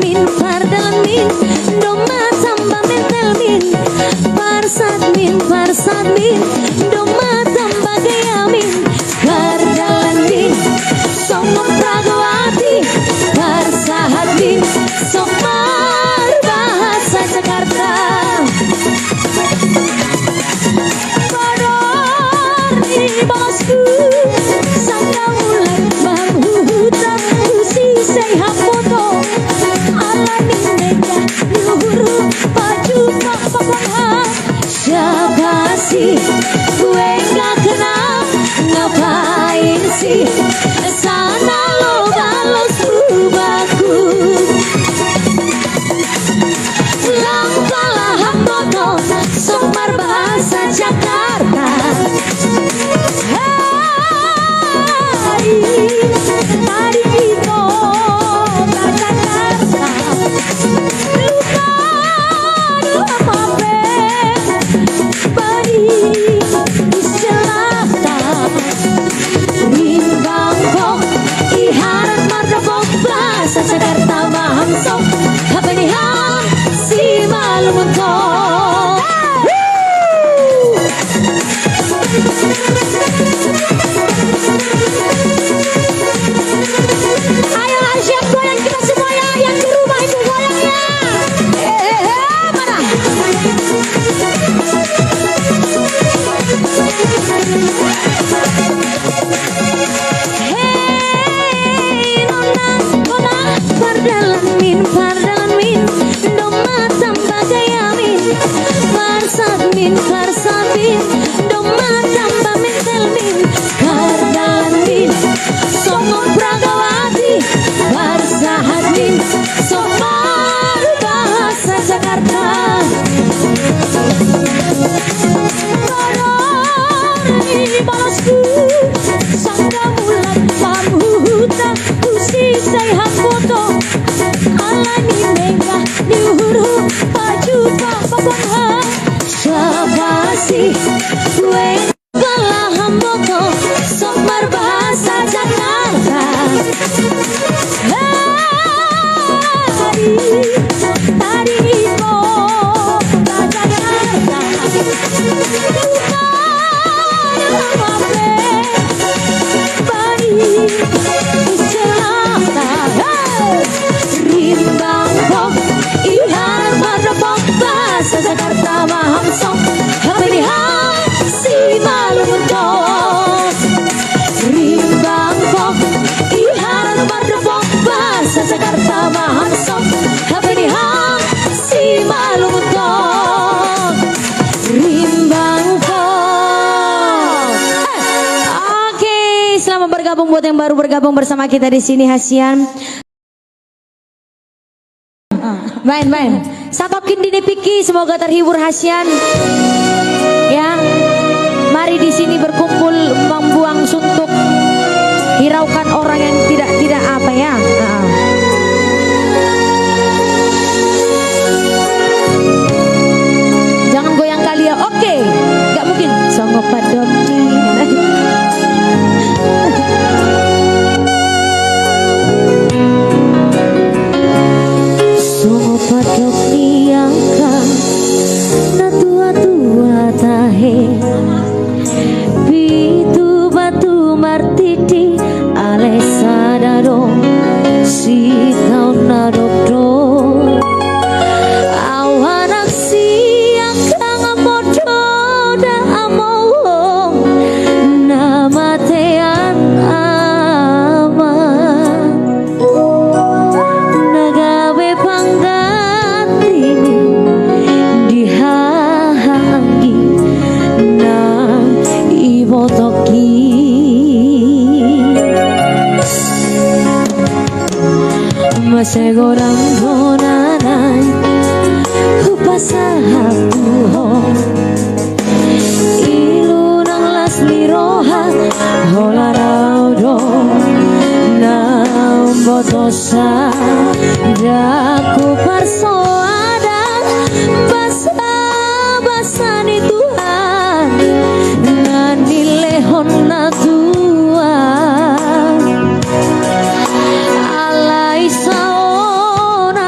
min fardalan min doma tambah mental min farsad min doma tambah gaya min fardalan min somong pragawati farsahat min somar bahasa Jakarta bodor di bosku sangka mulai berhutang usi saya foto ala ni meja ni huru baju papapah siapa sih gue gak kenal ngapain sih sana lo balas rubaku langkahlah hamboto somar bahasa Jakarta hari itu Jakarta lupa dua mape bari iselata rimbang kok iharat mardabok bahasa Jakarta maham sok kapanihang si malumuntok ayo Asyik goyang kita semuanya yang di rumah itu goyangnya mana hey nona fardalan min doma tambah gaya min farsad min doma tambah mental min fardalan min somong pragawati farsahat min somar bahasa Jakarta bodor di bosku sangka mulat pamhutan usi saya foto ala ni mega ni huru baju papapah siapa sih gue kalah hamboko somar bahasa Jakarta tadi itu Jakarta rimbang kok iharat mardabok bahasa Jakarta maham sok kapanihang si malumuntok rimbang kok iharat mardabok bahasa Jakarta maham sok kapanihang si malumuntok rimbang kok. Oke, selamat bergabung buat yang baru bergabung bersama kita di sini Hasian. Main. Sakap kindini piki, semoga terhibur Hasian. Ya, mari di sini berkumpul membuang suntuk, hiraukan orang yang tidak apa ya. Jangan goyang kali ya. Oke, nggak mungkin. Songok padoki. Padok diangkat na tua-tua tahe bitu batu martiti ale sadaro si kau nadokdo awanak siang kang modo da among nama tean nagawe pangga masegorang nanay upasahap tuhong ilunang las liroha holaraudo nambotosa daku parsoada basa ni Tuhan nanilehon na Tuhan alay saona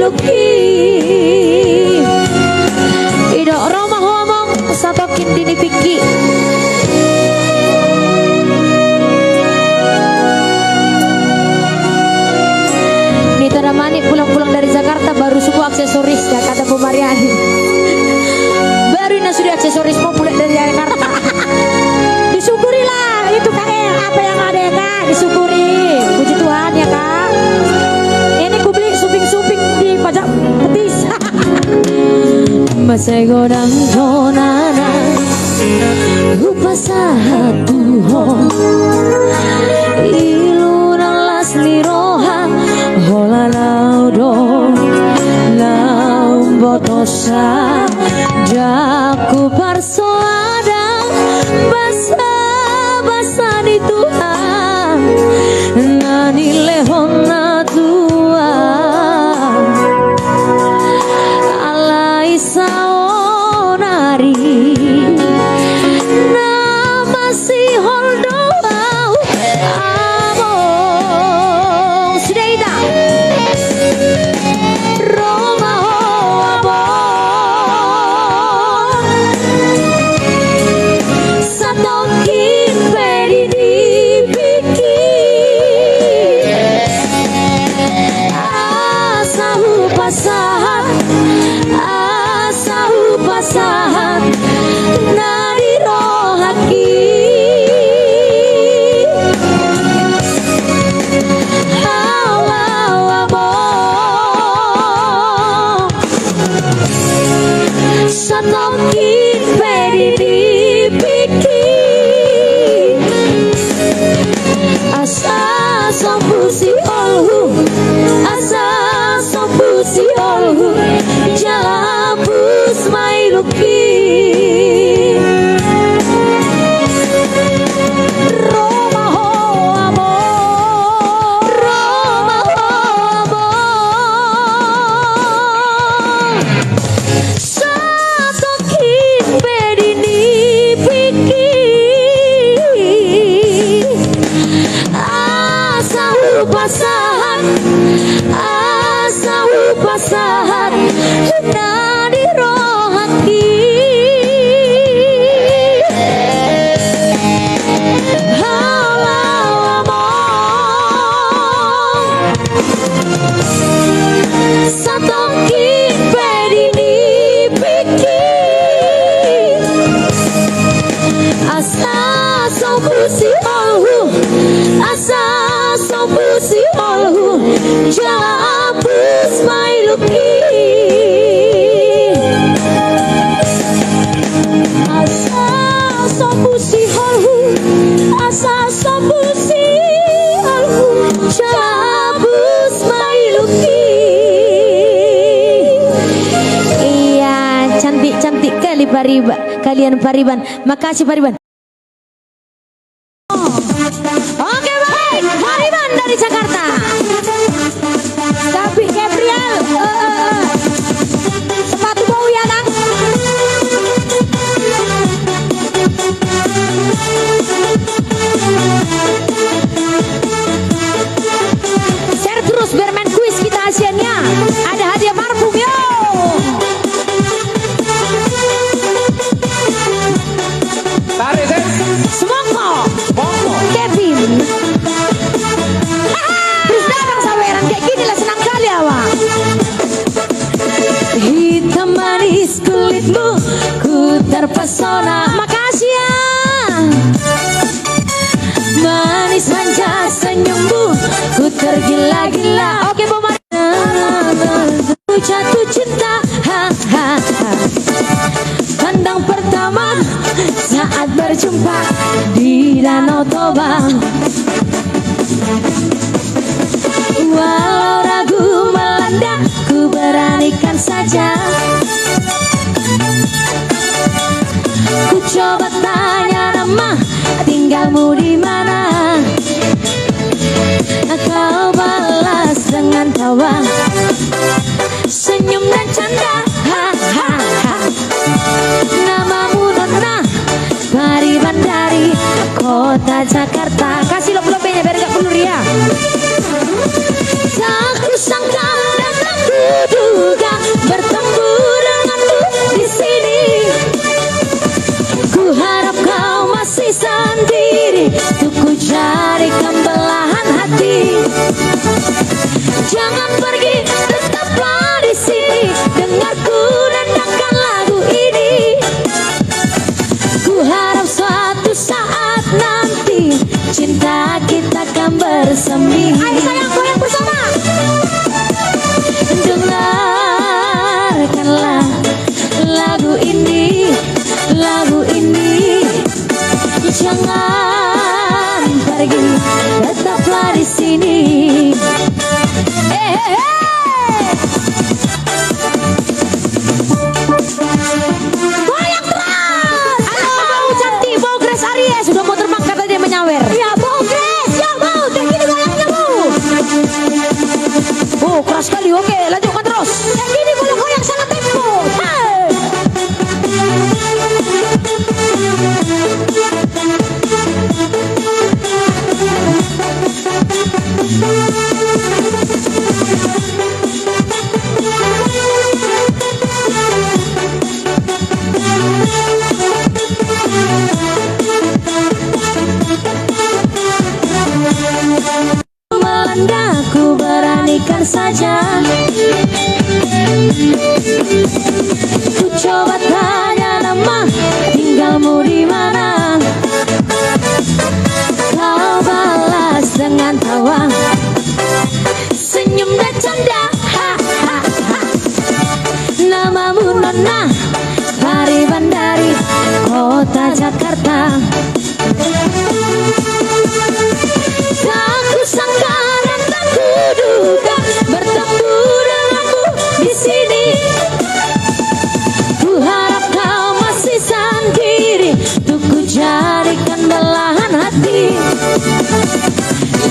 luki idok Roma ngomong satokin dini piki Nita Ramani pulang-pulang dari Jakarta baru suku aksesoris ya kata Bu Mariani baru ini sudah aksesoris mau pulang dari Jakarta disyukurilah itu kak apa yang ada ya kak disyukuri puji Tuhan ya kak ini ku beli suping-suping di pajak petis masih godang tonana lupa satu ilunang las liroha hola laudo lambotosa jaku parsoada basa di Tuhan nani lehona tua alai saonari nama si holdo among Sidaida Roma satokin pedi dipiki asahu pasahan nadi rohaki satokin pedi dipiki asa sombusi olhu jalapus mai luki Roma ho amor satokin pedi dipiki asahu pasahan nadi rohaki halau amor satokin pedi dipiki asa sombusi olhu jalapus mai luki asa sombusi olhu jalapus mai luki iya cantik kali kalian Pariban makasih Pariban. Oke baik, Pariban dari Jakarta. Tapi Gabriel, sepatu bau ya Kang. Share terus biar main kuis kita hasilnya. Ada hadiah parfum yo. Tarik deh. Semongko Kevin terus datang saweran kayak gini lah senang kali awak hitam manis kulitmu ku terpesona makasih ya manis manja senyummu ku tergila-gila oke Mama jatuh cinta pandang pertama saat berjumpa di Danau Toba walau ragu melanda ku beranikan saja ku coba tanya nama tinggalmu di mana kau balas dengan tawa senyum dan canda namamu Nona Pariban dari kota Jakarta kasih lop-lopnya biar gak penuh ria tak kusangka datang duduk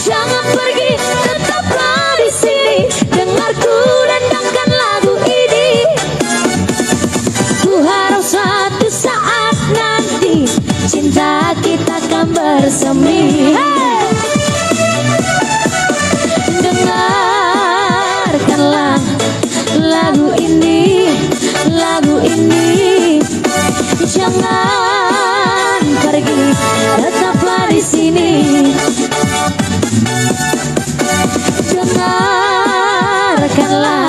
Jangan pergi, tetaplah di sini. Dengarku dandangkan lagu ini. Ku harap suatu saat nanti cinta kita akan bersemi. Hey! Dengarkanlah lagu ini, lagu ini. Jangan pergi, tetaplah di sini. Dengarkanlah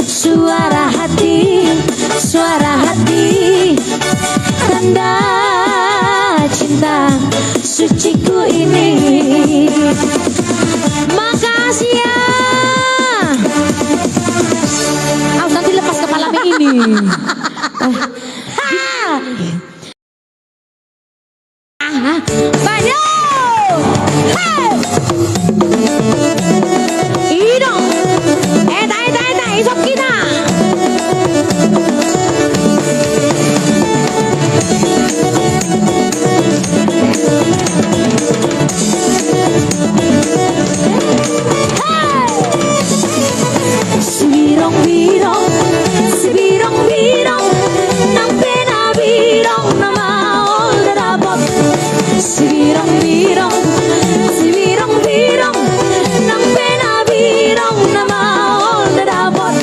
suara hati, suara hati. Tanda cinta suciku ini. Makasih ya. Aku nanti lepas kepala ini. Banyak. Ino. Eta, isok kita. Sibirong-birong, sibirong-birong, nang pinabirong na maol na dapat. Sibirong-birong, sibirong-birong, nang pinabirong na maol na dapat.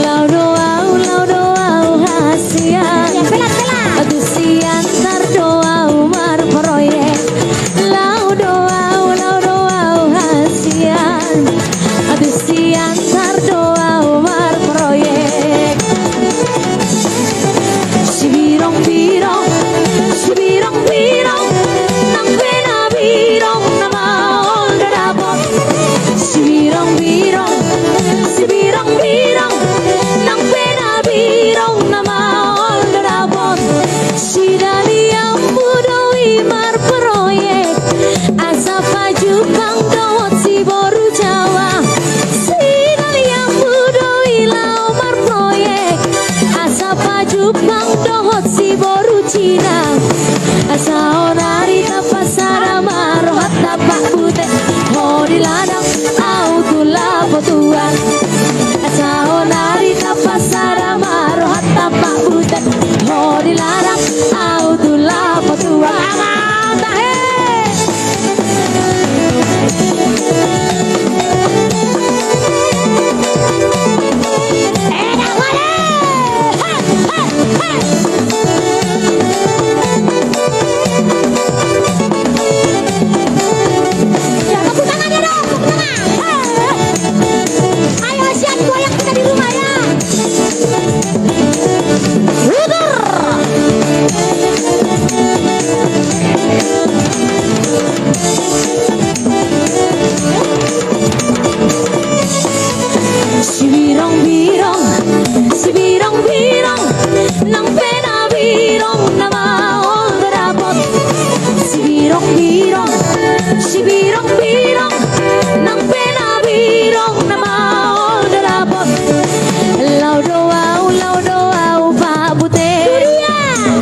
Laudo-au, hasian, aduh sian tardo-au marproyek. Laudo-au, hasian, aduh sian tardo-au marproyek. Sibirong-birong, sibirong-birong, nang pinabirong na maol na dapat. Sibirong-birong, sibirong-birong, nang pinabirong na maol na dapat. Sidali ang budoy marproyek, asa pajupang dawat si boru Jawa. Sidali ang budoy lau marproyek, asa pajupang dawat si boru Cina. Asa onari tapasara marohat tapak putih, ho di ladang au tula potuan. Asa onari tapasara marohat tapak putih, ho di ladang au tula potuan. Ya, tepuk tangannya dong, tepuk tangan. Ayo Asian, goyang kita di rumah ya. Sibirong-birong, sibirong-birong, nang pinabirong na maol na dapat. Sibirong-birong, sibirong-birong, nang pinabirong na maol na dapat. Laudo-au, pabute.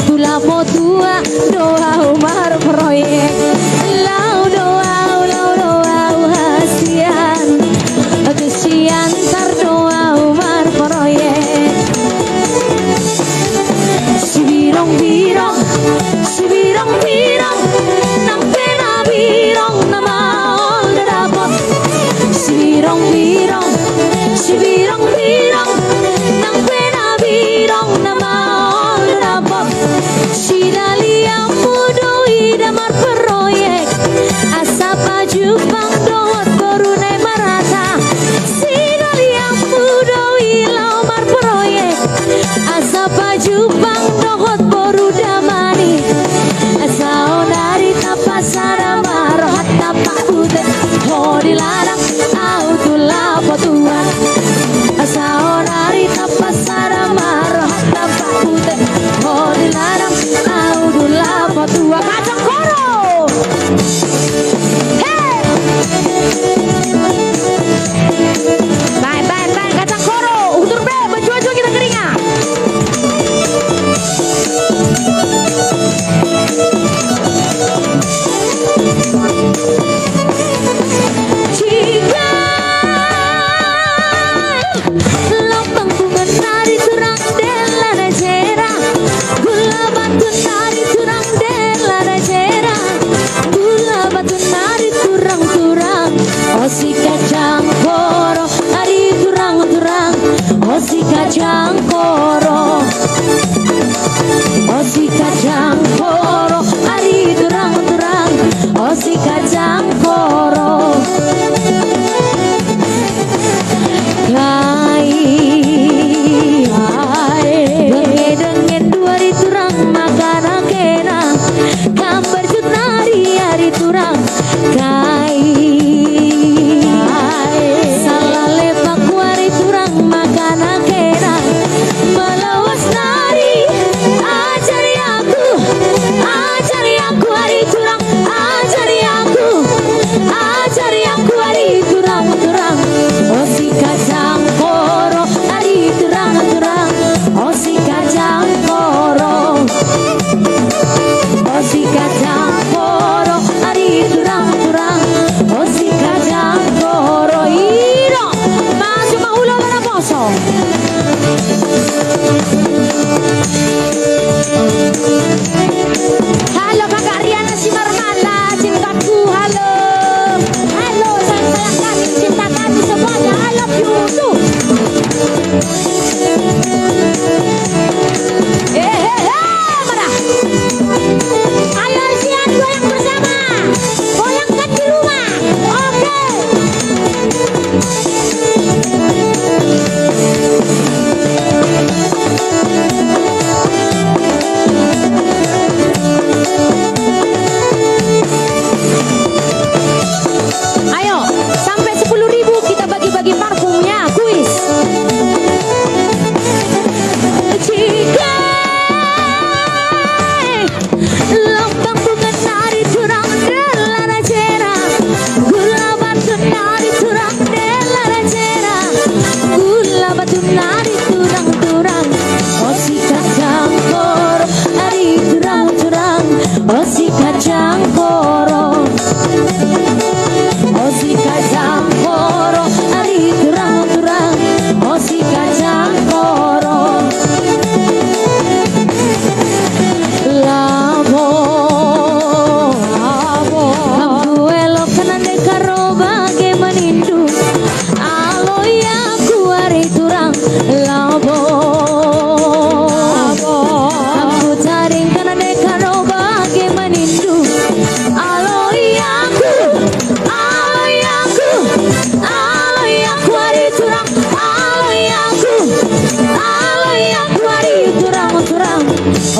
Tula mo tua, doau marproyek. Laudo-au, hasian, kesian tardoau marproyek. Sibirong si kacang koro, oh si kacang koro, ari turang-turang, oh si kacang koro. Kai dengen dua hari turang makan kena gambar jutnari hari turang kai salah lepak hari turang makan kena melawas nari ajari aku hari turang ajari aku hari turang-turang oh si kacang koro hari turang-turang oh si kacang koro oh si kacang koro hari turang-turang oh si kacang koro iro masuk mahulo mana poso halo kakak Riana Simarmala cintaku halo halo sayang kami cinta kami semuanya I love you tuh mana ayo sian goyang bersama goyangkan di rumah oke ayo sampai 10.000 kita bagi-bagi parfumnya kuis jika lambang bunga nari turang delara cera gula batu nari turang delara cera gula batu nari turang-turang oh si kacang koro ari turang-turang oh si kacang koro oh si kacang koro ari turang-turang oh si kacang koro labo aku elok kanane karo bage menindu alo ya ku ari turang labo aku taring kanane karo bage menindu alo ya ku ari turang alo ya ku ari turang-turang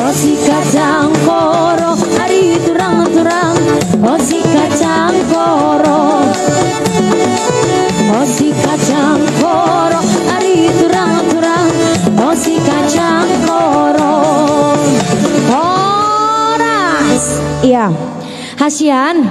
oh si kacang koro ari turang-turang oh si kacang koro oh si kacang koro ari turang-turang oh si kacang koro Horas iya Hasian